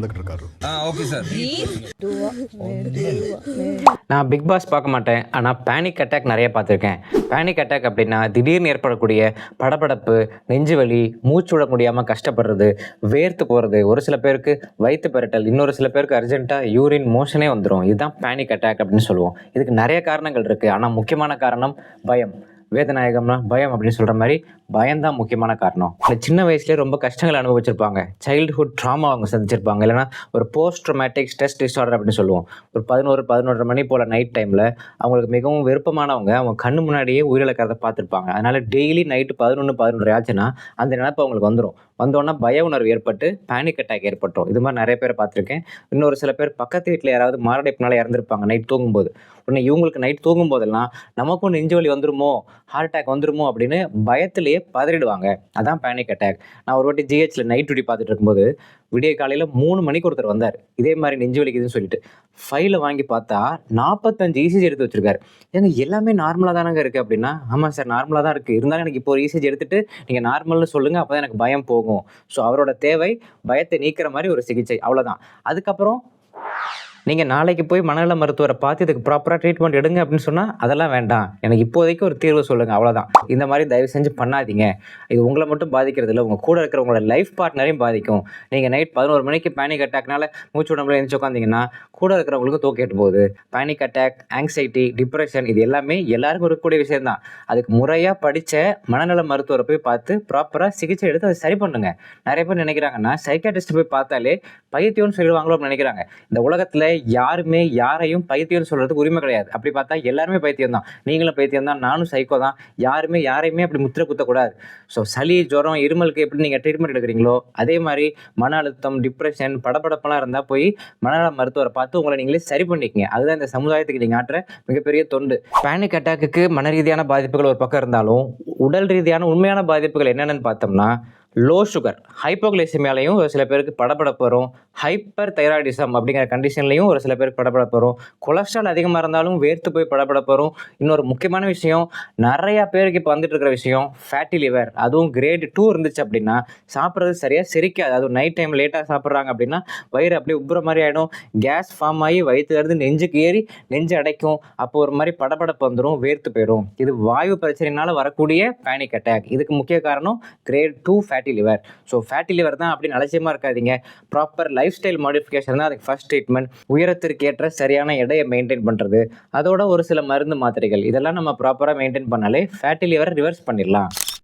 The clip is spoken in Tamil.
வந்துகிட்டு இருக்காரு. Okay sir. நான் பிக் பாஸ் பார்க்க மாட்டேன், ஆனால் பேனிக் அட்டாக் நிறைய பார்த்துருக்கேன். பேனிக் அட்டாக் அப்படின்னா திடீர்னு ஏற்படக்கூடிய படபடப்பு, நெஞ்சு வலி, மூச்சு விட முடியாமல் கஷ்டப்படுறது, வேர்த்து போகிறது, ஒரு சில பேருக்கு வயிற்று பெரட்டல், இன்னொரு சில பேருக்கு அர்ஜென்ட்டாக யூரின் மோஷனே வந்துடும். இதுதான் பேனிக் அட்டாக் அப்படின்னு சொல்லுவோம். இதுக்கு நிறைய காரணங்கள் இருக்குது, ஆனால் முக்கியமான காரணம் பயம். வேதநாயகம்னா பயம் அப்படின்னு சொல்கிற மாதிரி பயம்தான் முக்கியமான காரணம். இந்த சின்ன வயசுலேயே ரொம்ப கஷ்டங்கள் அனுபவிச்சிருப்பாங்க, சைல்டுஹுட் ட்ராமா அவங்க சந்திச்சிருப்பாங்க, இல்லைனா ஒரு போஸ்ட் ட்ரோமேட்டிக் ஸ்ட்ரெஸ் டிஸார்டர் அப்படின்னு சொல்லுவோம். ஒரு 11 மணி போல் நைட் டைமில் அவங்களுக்கு மிகவும் விருப்பமானவங்க அவங்க கண்ணு முன்னாடியே உயிரிழக்கிறத பார்த்துருப்பாங்க. அதனால் டெய்லி நைட்டு 11 ஆச்சுன்னா அந்த நினைப்பு அவங்களுக்கு வந்துடும். வந்தோன்னா பய உணர்வு ஏற்பட்டு பேனிக் அட்டாக் ஏற்பட்டுரும். இது மாதிரி நிறைய பேர் பார்த்துருக்கேன். இன்னொரு சில பேர் பக்கத்து வீட்டில் யாராவது மாரடைப்புனால இறந்துருப்பாங்க நைட் தூங்கும்போது. உடனே இவங்களுக்கு நைட் தூங்கும் போதெல்லாம் நமக்கும் நெஞ்சு வலி வந்துருமோ, ஹார்ட் அட்டாக் வந்துருமோ அப்படின்னு பயத்திலேயே பதறிடுவாங்க. அதான் பேனிக் அட்டாக். நான் ஒரு வாட்டி ஜிஹெச்சில் நைட் டியூட்டி பார்த்துட்டு இருக்கும்போது விடிய காலையில் 3 மணிக்கு ஒருத்தர் வந்தார், இதே மாதிரி நெஞ்சு வலிக்குதுன்னு சொல்லிட்டு. ஃபைலை வாங்கி பார்த்தா 45 இசிஜி எடுத்து வச்சிருக்காரு. ஏங்க எல்லாமே நார்மலாக தானங்க இருக்குது அப்படின்னா, ஆமாம் சார் நார்மலாக தான் இருக்குது, இருந்தாலும் எனக்கு இப்போ ஒரு இசிஜி எடுத்துகிட்டு நீங்கள் நார்மல்னு சொல்லுங்கள், அப்போ தான் எனக்கு பயம் போகும். ஸோ அவரோட தேவை பயத்தை நீக்கிற மாதிரி ஒரு சிகிச்சை, அவ்வளோதான். அதுக்கப்புறம் நீங்கள் நாளைக்கு போய் மனநல மருத்துவரை பார்த்து இதுக்கு ப்ராப்பராக ட்ரீட்மெண்ட் எடுங்க அப்படின்னு சொன்னால் அதெல்லாம் வேண்டாம், எனக்கு இப்போதைக்கு ஒரு தீர்வு சொல்லுங்கள், அவ்வளோதான். இந்த மாதிரி தயவு செஞ்சு பண்ணாதீங்க. இது உங்களை மட்டும் பாதிக்கிறது இல்லை, உங்கள் கூட இருக்கிறவங்களோட லைஃப் பார்ட்னரையும் பாதிக்கும். நீங்கள் நைட் 11 மணிக்கு பேனிக் அட்டாக்னால மூச்சு உடம்புல எழுந்து உட்காந்திங்கன்னா கூட இருக்கிறவங்களுக்கு தூக்கிட்டு போகுது. பேனிக் அட்டாக், ஆங்ஸைட்டி, டிப்ரெஷன் இது எல்லாமே எல்லாருக்கும் இருக்கக்கூடிய விஷயம்தான். அதுக்கு முறையாக படித்த மனநல மருத்துவரை போய் பார்த்து ப்ராப்பராக சிகிச்சை எடுத்து அதை சரி பண்ணுங்க. நிறைய பேர் நினைக்கிறாங்கன்னா சைக்காட்ரிஸ்ட் போய் பார்த்தாலே பைத்தியம்னு சொல்லிடுவாங்களோ அப்படின்னு நினைக்கிறாங்க. இந்த உலகத்தில் யாருமே யாரையும் பைத்தியம்னு சொல்கிறதுக்கு உரிமை கிடையாது. அப்படி பார்த்தா எல்லாருமே பைத்தியம் தான். நீங்களும் பைத்தியம் தான், நானும் சைக்கோ தான். யாருமே யாரையுமே அப்படி முத்திர குத்தக்கூடாது. ஸோ சளி, ஜுரம், இருமலுக்கு எப்படி நீங்கள் ட்ரீட்மெண்ட் எடுக்கிறீங்களோ அதே மாதிரி மன அழுத்தம், டிப்ரெஷன், படபடப்பெல்லாம் இருந்தால் போய் மனநல மருத்துவரை பார்த்து உங்களை நீங்களே சரி பண்ணிக்கங்க. அதுதான் இந்த சமுதாயத்துக்கு நீங்கள் ஆற்ற மிகப்பெரிய தொண்டு. பேனிக் அட்டாக்கு மன ரீதியான பாதிப்புகள் ஒரு பக்கம் இருந்தாலும் உடல் ரீதியான உண்மையான பாதிப்புகள் என்னென்னு பார்த்தோம்னா லோ சுகர், ஹைப்போகிளைசிமியாலையும் ஒரு சில பேருக்கு படபடப்பு வரும். ஹைப்பர் தைராய்டிசம் அப்படிங்கிற கண்டிஷன்லையும் ஒரு சில பேருக்கு படபடப்பு வரும். கொலஸ்ட்ரால் அதிகமாக இருந்தாலும் வேர்த்து போய் படபடப்பு வரும். இன்னொரு முக்கியமான விஷயம், நிறையா பேருக்கு இப்போ வந்துட்டு இருக்கிற விஷயம் ஃபேட்டி லிவர். அதுவும் கிரேட் 2 இருந்துச்சு அப்படின்னா சாப்பிட்றது சரியாக செரிக்காது. அதுவும் நைட் டைம் லேட்டாக சாப்பிட்றாங்க அப்படின்னா வயிறு அப்படியே உப்புற மாதிரி ஆகிடும். கேஸ் ஃபார்ம் ஆகி வயிற்றுலேருந்து நெஞ்சுக்கு ஏறி நெஞ்சு அடைக்கும். அப்போ ஒரு மாதிரி படபடப்பு வந்துடும், வேர்த்து போயிடும். இது வாயு பிரச்சனைனால வரக்கூடிய பேனிக் அட்டாக். இதுக்கு முக்கிய காரணம் grade 2 fatty liver. So fatty liver தான் அப்படின்னு அலட்சியமாக இருக்காதீங்க. ப்ராப்பர் லைஃப் ஸ்டைல் மாடிஃபிகேஷன் தான் அதுக்கு ஃபர்ஸ்ட் ட்ரீட்மெண்ட். உயரத்திற்கு ஏற்ற சரியான எடையை மெயின்டைன் பண்ணுறது, அதோட ஒரு சில மருந்து மாத்திரைகள், இதெல்லாம் நம்ம ப்ராப்பராக மெயின்டைன் பண்ணாலே ஃபேட்டி லிவரை ரிவர்ஸ் பண்ணிடலாம்.